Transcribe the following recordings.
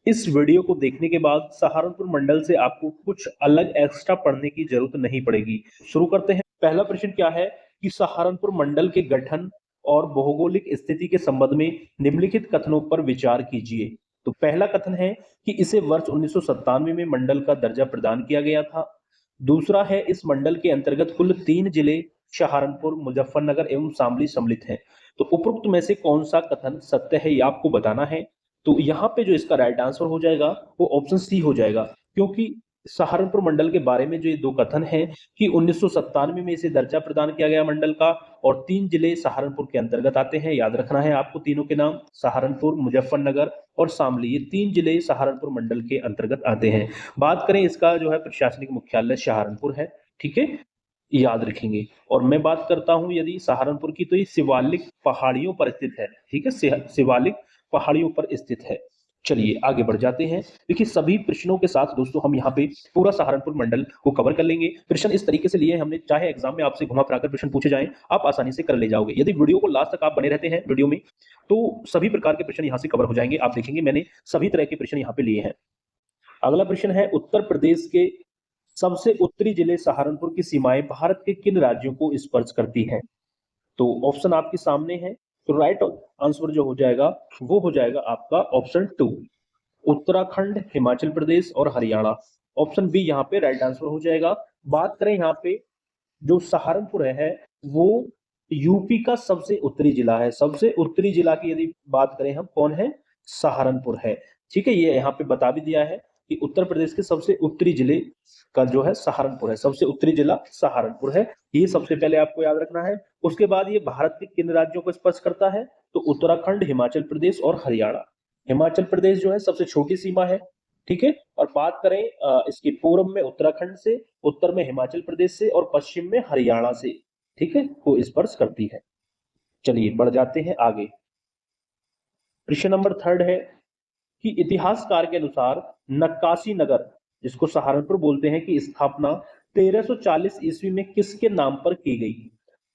इस वीडियो को देखने के बाद सहारनपुर मंडल से आपको कुछ अलग एक्स्ट्रा पढ़ने की जरूरत नहीं पड़ेगी। शुरू करते हैं। पहला प्रश्न क्या है कि सहारनपुर मंडल के गठन और भौगोलिक स्थिति के संबंध में निम्नलिखित कथनों पर विचार कीजिए। तो पहला कथन है कि इसे वर्ष 1997 में मंडल का दर्जा प्रदान किया गया था। दूसरा है इस मंडल के अंतर्गत कुल 3 जिले सहारनपुर, मुजफ्फरनगर एवं शामली सम्मिलित हैं। तो उपरोक्त में से कौन सा कथन सत्य है, ये आपको बताना है। तो यहाँ पे जो इसका राइट आंसर हो जाएगा वो ऑप्शन सी हो जाएगा, क्योंकि सहारनपुर मंडल के बारे में जो ये दो कथन हैं कि 1997 में इसे दर्जा प्रदान किया गया मंडल का, और 3 जिले सहारनपुर के अंतर्गत आते हैं। याद रखना है आपको तीनों के नाम, सहारनपुर, मुजफ्फरनगर और शामली, ये 3 जिले सहारनपुर मंडल के अंतर्गत आते हैं। बात करें इसका जो है प्रशासनिक मुख्यालय सहारनपुर है, ठीक है, याद रखेंगे। और मैं बात करता हूं यदि सहारनपुर की, तो ये शिवालिक पहाड़ियों पर स्थित है, ठीक है, शिवालिक पहाड़ियों पर स्थित है। चलिए आगे बढ़ जाते हैं। देखिए सभी प्रश्नों के साथ दोस्तों हम यहाँ पे पूरा सहारनपुर मंडल को कवर कर लेंगे। प्रश्न इस तरीके से लिए हमने, चाहे एग्जाम में आपसे घुमा फिराकर प्रश्न पूछे जाएं, आप आसानी से कर ले जाओगे। यदि वीडियो को लास्ट तक आप बने रहते हैं वीडियो में, तो सभी प्रकार के प्रश्न यहाँ से कवर हो जाएंगे। आप देखेंगे मैंने सभी तरह के प्रश्न यहाँ पे लिए हैं। अगला प्रश्न है, उत्तर प्रदेश के सबसे उत्तरी जिले सहारनपुर की सीमाएं भारत के किन राज्यों को स्पर्श करती हैं? तो ऑप्शन आपके सामने है। तो राइट आंसर जो हो जाएगा वो हो जाएगा आपका ऑप्शन 2, उत्तराखंड, हिमाचल प्रदेश और हरियाणा। ऑप्शन बी यहाँ पे राइट आंसर हो जाएगा। बात करें यहाँ पे, जो सहारनपुर है वो यूपी का सबसे उत्तरी जिला है। सबसे उत्तरी जिला की यदि बात करें हम, कौन है? सहारनपुर है, ठीक है। ये यहाँ पे बता भी दिया है कि उत्तर प्रदेश के सबसे उत्तरी जिले का जो है सहारनपुर है, सबसे उत्तरी जिला सहारनपुर है। ये सबसे पहले आपको याद रखना है। उसके बाद ये भारत के किन राज्यों को स्पर्श करता है? तो उत्तराखंड, हिमाचल प्रदेश और हरियाणा। हिमाचल प्रदेश जो है सबसे छोटी सीमा है, ठीक है। और बात करें इसके पूर्व में उत्तराखंड से, उत्तर में हिमाचल प्रदेश से और पश्चिम में हरियाणा से, ठीक है, को स्पर्श करती है। चलिए बढ़ जाते हैं आगे। प्रश्न नंबर 3 है कि इतिहासकार के अनुसार नक्काशी नगर, जिसको सहारनपुर बोलते हैं, की स्थापना 1340 ईस्वी में किसके नाम पर की गई?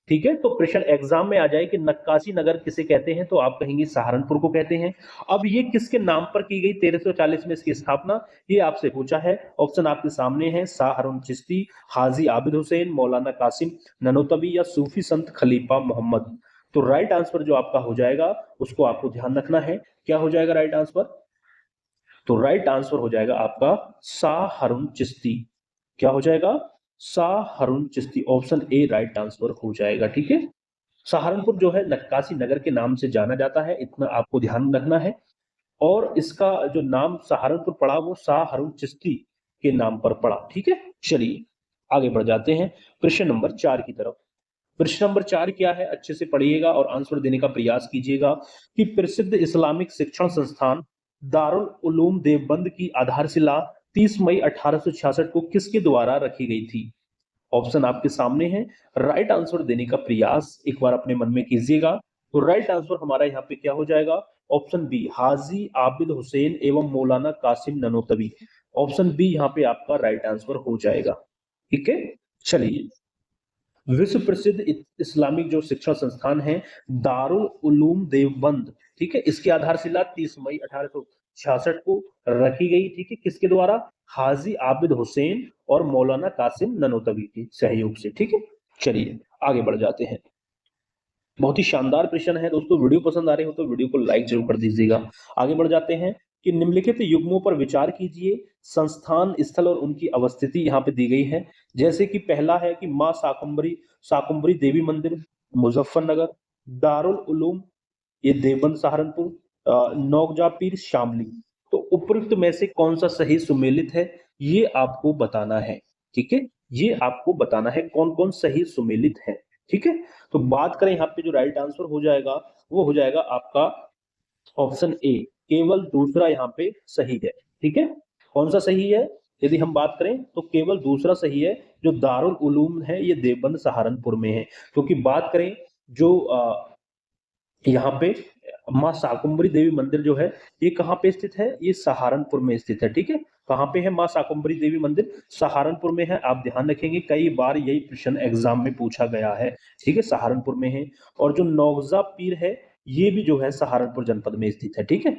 ठीक है, तो प्रश्न एग्जाम में आ जाए कि नक्काशी नगर किसे कहते हैं, तो आप कहेंगे सहारनपुर को कहते हैं। अब ये किसके नाम पर की गई 1340 में इसकी स्थापना, ये आपसे पूछा है। ऑप्शन आपके सामने है, शाह हारून चिश्ती, हाजी आबिद हुसैन, मौलाना कासिम ननोतवी या सूफी संत खलीफा मोहम्मद। तो राइट आंसर जो आपका हो जाएगा उसको आपको ध्यान रखना है। क्या हो जाएगा राइट आंसर? तो राइट आंसर हो जाएगा आपका शाह हारून चिश्ती। क्या हो जाएगा? Shah Haroon Chishti. Option A right answer हो जाएगा, ठीक है। सहारनपुर जो है नक्काशी नगर के नाम से जाना जाता है, इतना आपको ध्यान रखना है। और इसका जो नाम सहारनपुर पड़ा वो शाह हारून चिश्ती के नाम पर पड़ा, ठीक है। चलिए आगे बढ़ जाते हैं प्रश्न नंबर 4 की तरफ। प्रश्न नंबर 4 क्या है, अच्छे से पढ़िएगा और आंसर देने का प्रयास कीजिएगा कि प्रसिद्ध इस्लामिक शिक्षण संस्थान दारुल उलूम देवबंद की आधारशिला 30 मई 1866 को किसके द्वारा रखी गई थी? ऑप्शन आपके सामने है। राइट आंसर देने का प्रयास एक बार अपने मन में कीजिएगा। तो राइट आंसर हमारा यहाँ पे क्या हो जाएगा? ऑप्शन बी, हाजी आबिद हुसैन एवं मौलाना कासिम ननोतवी। ऑप्शन बी यहाँ पे आपका राइट आंसर हो जाएगा, ठीक है। चलिए, विश्व प्रसिद्ध इस्लामिक जो शिक्षण संस्थान है दारुल उलूम देवबंद, ठीक है, इसकी आधारशिला 30 मई 1866 को रखी गई, ठीक है, किसके द्वारा? हाजी आबिद हुसैन और मौलाना कासिम ननोतवी के सहयोग से, ठीक है। चलिए आगे बढ़ जाते हैं। बहुत ही शानदार प्रश्न है दोस्तों, वीडियो पसंद आ रहे हो तो वीडियो को लाइक जरूर कर दीजिएगा। आगे बढ़ जाते हैं कि निम्नलिखित युग्मों पर विचार कीजिए। संस्थान स्थल और उनकी अवस्थिति यहाँ पे दी गई है। जैसे कि पहला है कि माँ शाकुंभरी देवी मंदिर मुजफ्फरनगर, दारुल उलूम ये देवबंद सहारनपुर, नौगजा पीर शामली। तो उपयुक्त में से कौन सा सही सुमेलित है, ये आपको बताना है, ठीक है। ये आपको बताना है कौन कौन सही सुमेलित है, ठीक है। तो बात करें यहाँ पे जो राइट आंसर हो जाएगा वो हो जाएगा आपका ऑप्शन ए, केवल दूसरा यहाँ पे सही है, ठीक है। कौन सा सही है? यदि हम बात करें तो केवल दूसरा सही है, जो दारुल उलूम है ये देवबंद सहारनपुर में है। क्योंकि बात करें जो यहाँ पे माँ शाकुंभरी देवी मंदिर जो है ये कहाँ पे स्थित है? ये सहारनपुर में स्थित है, ठीक है। कहाँ पे है माँ शाकुंभरी देवी मंदिर? सहारनपुर में है। आप ध्यान रखेंगे कई बार यही प्रश्न एग्जाम में पूछा गया है, ठीक है, सहारनपुर में है। और जो नौगजा पीर है ये भी जो है सहारनपुर जनपद में स्थित है, ठीक है।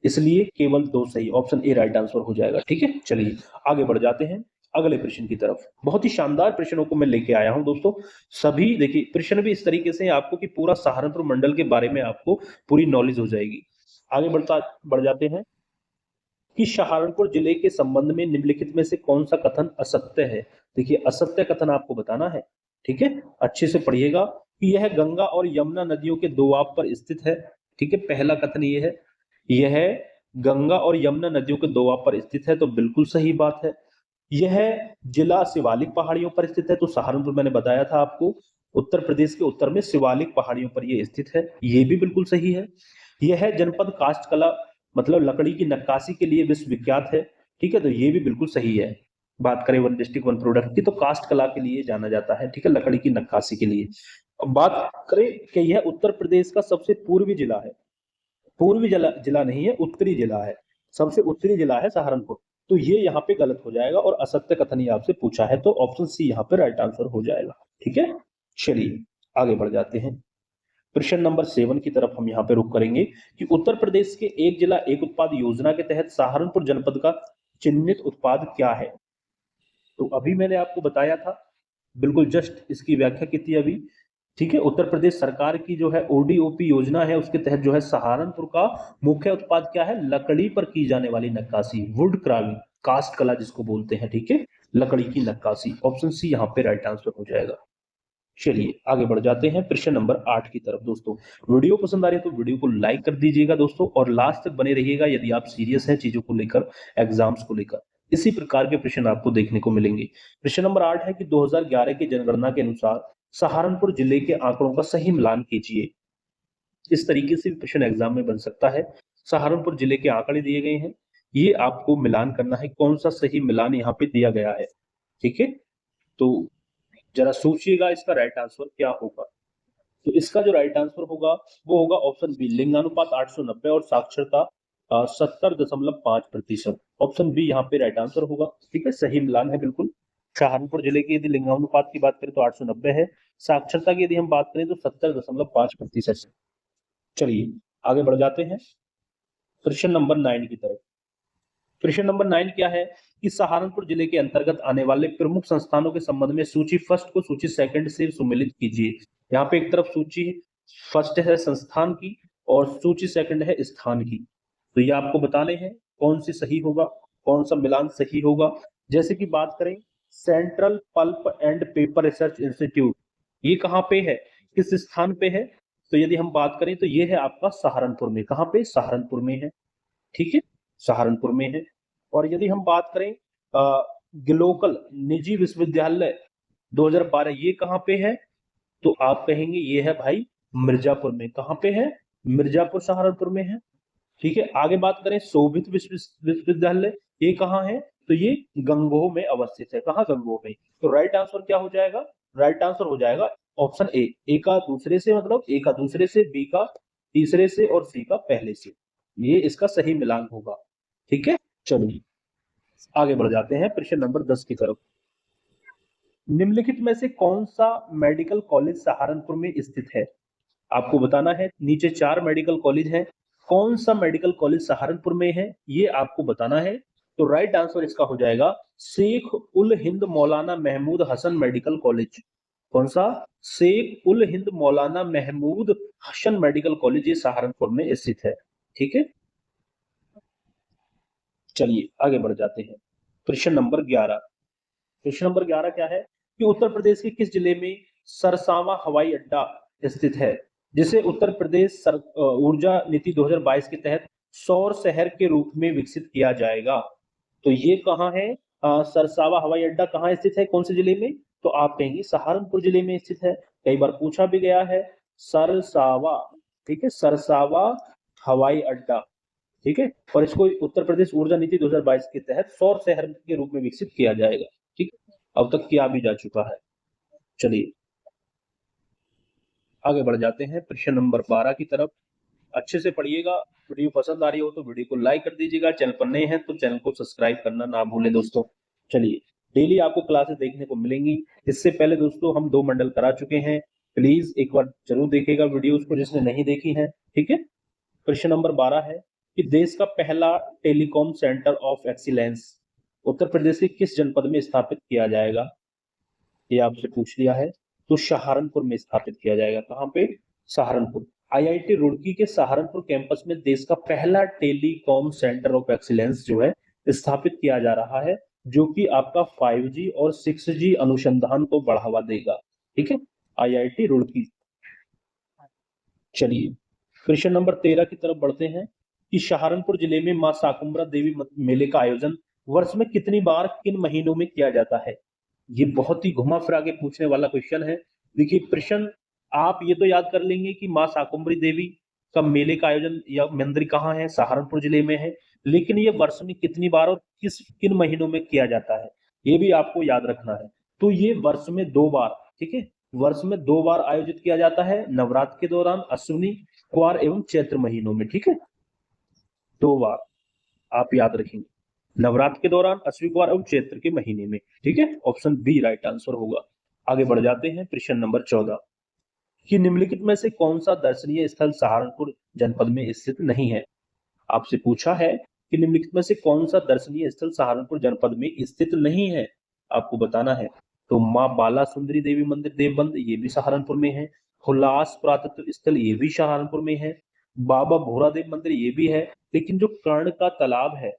इसलिए केवल 2 सही, ऑप्शन ए राइट आंसर हो जाएगा। ठीक है, चलिए आगे बढ़ जाते हैं अगले प्रश्न की तरफ। बहुत ही शानदार प्रश्नों को मैं लेके आया हूं दोस्तों। सभी देखिए प्रश्न भी इस तरीके से हैं आपको कि पूरा सहारनपुर मंडल के बारे में आपको पूरी नॉलेज हो जाएगी। आगे बढ़ जाते हैं कि सहारनपुर जिले के संबंध में निम्नलिखित में से कौन सा कथन असत्य है। देखिए असत्य कथन आपको बताना है। ठीक है, अच्छे से पढ़िएगा कि यह गंगा और यमुना नदियों के दोआब पर स्थित है। ठीक है, पहला कथन ये है, यह गंगा और यमुना नदियों के दोआब पर स्थित है, तो बिल्कुल सही बात है। यह जिला शिवालिक पहाड़ियों पर स्थित है, तो सहारनपुर मैंने बताया था आपको उत्तर प्रदेश के उत्तर में शिवालिक पहाड़ियों पर यह स्थित है, ये भी बिल्कुल सही है। यह जनपद काष्ठकला मतलब लकड़ी की नक्काशी के लिए विश्वविख्यात है। ठीक है, तो ये भी बिल्कुल सही है। बात करें वन डिस्ट्रिक्ट वन प्रोडक्ट की, तो काष्ठ कला के लिए जाना जाता है। ठीक है, लकड़ी की नक्काशी के लिए। अब बात करें कि यह उत्तर प्रदेश का सबसे पूर्वी जिला है। पूर्वी जिला नहीं है, उत्तरी जिला है। सबसे उत्तरी जिला है सहारनपुर। तो ये यहाँ पे गलत हो जाएगा और असत्य कथन ही आपसे पूछा है, तो ऑप्शन सी यहाँ पे राइट आंसर हो जाएगा। ठीक है, चलिए आगे बढ़ जाते हैं प्रश्न नंबर 7 की तरफ। हम यहाँ पे रुक करेंगे कि उत्तर प्रदेश के एक जिला एक उत्पाद योजना के तहत सहारनपुर जनपद का चिन्हित उत्पाद क्या है। तो अभी मैंने आपको बताया था, बिल्कुल जस्ट इसकी व्याख्या की थी अभी। ठीक है, उत्तर प्रदेश सरकार की जो है ओडीओपी योजना है, उसके तहत जो है सहारनपुर का मुख्य उत्पाद क्या है, लकड़ी पर की जाने वाली नक्काशी, वुड कार्विंग, कास्ट कला जिसको बोलते हैं। ठीक है, लकड़ी की नक्काशी, ऑप्शन सी यहाँ पे राइट आंसर हो जाएगा। चलिए आगे बढ़ जाते हैं प्रश्न नंबर 8 की तरफ। दोस्तों वीडियो पसंद आ रही है तो वीडियो को लाइक कर दीजिएगा दोस्तों, और लास्ट तक बने रहिएगा यदि आप सीरियस हैं चीजों को लेकर, एग्जाम्स को लेकर। इसी प्रकार के प्रश्न आपको देखने को मिलेंगे। प्रश्न नंबर 8 है कि 2011 की जनगणना के अनुसार सहारनपुर जिले के आंकड़ों का सही मिलान कीजिए। इस तरीके से भी प्रश्न एग्जाम में बन सकता है। सहारनपुर जिले के आंकड़े दिए गए हैं, ये आपको मिलान करना है, कौन सा सही मिलान यहाँ पे दिया गया है। ठीक है, तो जरा सोचिएगा इसका राइट आंसर क्या होगा। तो इसका जो राइट आंसर होगा वो होगा ऑप्शन बी, लिंगानुपात 890 और साक्षरता 70.5%। ऑप्शन बी यहाँ पे राइट आंसर होगा। ठीक है, सही मिलान है बिल्कुल। सहारनपुर जिले की यदि लिंगानुपात की बात करें तो 890 है, साक्षरता की यदि हम बात करें तो 70.5% है। चलिए आगे बढ़ जाते हैं प्रश्न नंबर 9 की तरफ। प्रश्न नंबर 9 क्या है कि सहारनपुर जिले के अंतर्गत आने वाले प्रमुख संस्थानों के संबंध में सूची फर्स्ट को सूची सेकंड से सुमेलित कीजिए। यहाँ पे एक तरफ सूची फर्स्ट है संस्थान की और सूची सेकंड है स्थान की, तो ये आपको बताने हैं कौन सी सही होगा, कौन सा मिलान सही होगा। जैसे कि बात करें central pulp and paper research institute, ये कहाँ पे है, किस स्थान पे है, तो यदि हम बात करें तो ये है आपका सहारनपुर में। कहाँ पे, सहारनपुर में है। ठीक है, सहारनपुर में है। और यदि हम बात करें ग्लोकल निजी विश्वविद्यालय 2012, ये कहाँ पे है, तो आप कहेंगे ये है भाई मिर्जापुर में। कहाँ पे है, मिर्जापुर सहारनपुर में है। ठीक है, आगे बात करें शोभित विश्वविद्यालय, ये कहाँ है, तो ये गंगोह में अवस्थित है। कहाँ, गंगोह में। तो राइट आंसर क्या हो जाएगा, राइट आंसर हो जाएगा ऑप्शन ए, ए का दूसरे से मतलब ए का दूसरे से, बी का तीसरे से और सी का पहले से, ये इसका सही मिलान होगा। ठीक है, चलिए आगे बढ़ जाते हैं प्रश्न नंबर 10 की तरफ। निम्नलिखित में से कौन सा मेडिकल कॉलेज सहारनपुर में स्थित है, आपको बताना है। नीचे 4 मेडिकल कॉलेज हैं, कौन सा मेडिकल कॉलेज सहारनपुर में है ये आपको बताना है। तो राइट आंसर इसका हो जाएगा शेख उल हिंद मौलाना महमूद हसन मेडिकल कॉलेज। कौन सा, शेख उल हिंद मौलाना महमूद हसन मेडिकल कॉलेज, ये सहारनपुर में स्थित है। ठीक है, चलिए आगे बढ़ जाते हैं प्रश्न नंबर 11। प्रश्न नंबर 11 क्या है कि उत्तर प्रदेश के किस जिले में सरसावा हवाई अड्डा स्थित है, जिसे उत्तर प्रदेश ऊर्जा नीति 2022 के तहत सौर शहर के रूप में विकसित किया जाएगा। तो ये कहाँ है, सरसावा हवाई अड्डा कहाँ स्थित है, कौन से जिले में, तो आप कहेंगे सहारनपुर जिले में स्थित है। कई बार पूछा भी गया है सरसावा। ठीक है, सरसावा हवाई अड्डा। ठीक है, और इसको उत्तर प्रदेश ऊर्जा नीति 2022 के तहत सौर शहर के रूप में विकसित किया जाएगा। ठीक, अब तक किया भी जा चुका है। चलिए आगे बढ़ जाते हैं प्रश्न नंबर 12 की तरफ। अच्छे से पढ़िएगा, वीडियो पसंद आ रही हो तो वीडियो को लाइक कर दीजिएगा, चैनल पर नए हैं तो चैनल को सब्सक्राइब करना ना भूलें दोस्तों। चलिए डेली आपको क्लासेस देखने को मिलेंगी। इससे पहले दोस्तों हम 2 मंडल करा चुके हैं, प्लीज एक बार जरूर देखिएगा वीडियोस को जिसने नहीं देखी है। ठीक है, प्रश्न नंबर 12 है कि देश का पहला telecom centre of excellence Uttar Pradesh के किस जनपद में स्थापित किया जाएगा? ये आपसे पूछ लिया है। तो सहारनपुर में स्थापित किया जाएगा। कहां पे? सहारनपुर। आईआईटी रुड़की के सहारनपुर कैंपस में देश का पहला टेलीकॉम सेंटर ऑफ एक्सीलेंस जो है स्थापित किया जा रहा है, जो कि आपका 5G और 6G अनुसंधान को बढ़ावा देगा। ठीक है, आईआईटी रुड़की। चलिए प्रश्न नंबर 13 की तरफ बढ़ते हैं कि सहारनपुर जिले में मां शाकुंभला देवी मेले का आयोजन वर्ष में कितनी बार किन महीनों में किया जाता है? ये बहुत ही घुमा फिरा के पूछने वाला क्वेश्चन है। देखिए प्रश्न आप ये तो याद कर लेंगे कि मां शाकुंभरी देवी का मेले का आयोजन या मंदिर कहाँ है? सहारनपुर जिले में है। लेकिन ये वर्ष में कितनी बार और किन महीनों में किया जाता है, ये भी आपको याद रखना है। तो ये वर्ष में 2 बार, ठीक है, वर्ष में 2 बार आयोजित किया जाता है, नवरात्र के दौरान, अश्विनी कुवार एवं चैत्र महीनों में। ठीक है, 2 बार आप याद रखेंगे, नवरात्र के दौरान, अश्विनी कुवार एवं चैत्र के महीने में। ठीक है, ऑप्शन बी राइट आंसर होगा। आगे बढ़ जाते हैं प्रश्न नंबर 14 कि निम्नलिखित में से कौन सा दर्शनीय स्थल सहारनपुर जनपद में स्थित नहीं है? आपसे पूछा है कि निम्नलिखित में से कौन सा दर्शनीय स्थल सहारनपुर जनपद में स्थित नहीं है, आपको बताना है। तो मां बाला सुंदरी देवी मंदिर देवबंद, ये भी सहारनपुर में है। हुलास पुरातत्व स्थल, ये भी सहारनपुर में है। बाबा भोरादेव मंदिर, ये भी है। लेकिन जो कर्ण का तालाब है,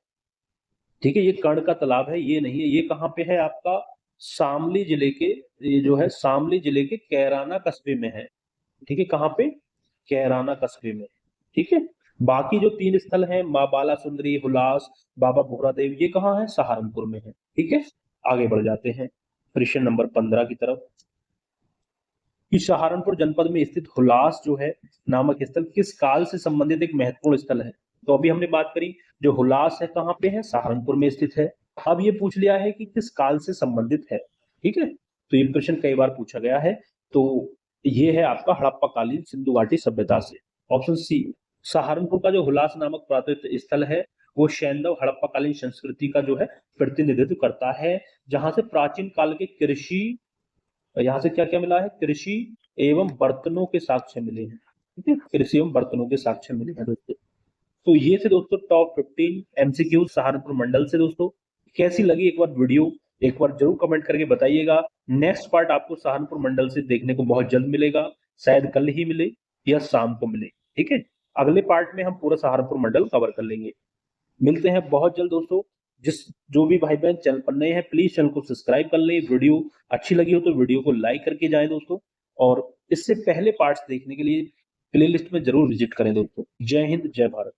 ठीक है, ये कर्ण का तालाब है, ये नहीं है। ये कहाँ पे है? आपका शामली जिले के, ये जो है शामली जिले के कैराना कस्बे में है। ठीक है, कहाँ पे? कैराना कस्बे में। ठीक है, बाकी जो 3 स्थल हैं, मां बाला सुंदरी, हुलास, बाबा भोरादेव, ये कहाँ है? सहारनपुर में है। ठीक है, आगे बढ़ जाते हैं प्रश्न नंबर 15 की तरफ कि सहारनपुर जनपद में स्थित हुलास जो है नामक स्थल किस काल से संबंधित एक महत्वपूर्ण स्थल है? तो अभी हमने बात करी, जो हुलास है कहाँ पे है? सहारनपुर में स्थित है। अब ये पूछ लिया है कि किस काल से संबंधित है। ठीक है, तो ये प्रश्न कई बार पूछा गया है। तो ये है आपका हड़प्पाकालीन सिंधु घाटी सभ्यता से। ऑप्शन सी, सहारनपुर का जो हुलास नामक पुरातत्व स्थल है वो सैंधव हड़प्पाकालीन संस्कृति का जो है प्रतिनिधित्व करता है, जहां से प्राचीन काल के कृषि, यहाँ से क्या क्या मिला है? कृषि एवं बर्तनों के साक्ष्य मिले हैं। ठीक है, कृषि एवं बर्तनों के साक्ष्य मिले हैं दोस्तों। तो ये थे दोस्तों टॉप 15 एमसीक्यू सहारनपुर मंडल से। दोस्तों कैसी लगी एक बार वीडियो, एक बार जरूर कमेंट करके बताइएगा। नेक्स्ट पार्ट आपको सहारनपुर मंडल से देखने को बहुत जल्द मिलेगा, शायद कल ही मिले या शाम को मिले। ठीक है, अगले पार्ट में हम पूरा सहारनपुर मंडल कवर कर लेंगे। मिलते हैं बहुत जल्द दोस्तों। जो भी भाई बहन चैनल पर नए हैं, प्लीज चैनल को सब्सक्राइब कर लें। वीडियो अच्छी लगी हो तो वीडियो को लाइक करके जाएं दोस्तों, और इससे पहले पार्ट्स देखने के लिए प्लेलिस्ट में जरूर विजिट करें दोस्तों। जय हिंद, जय भारत।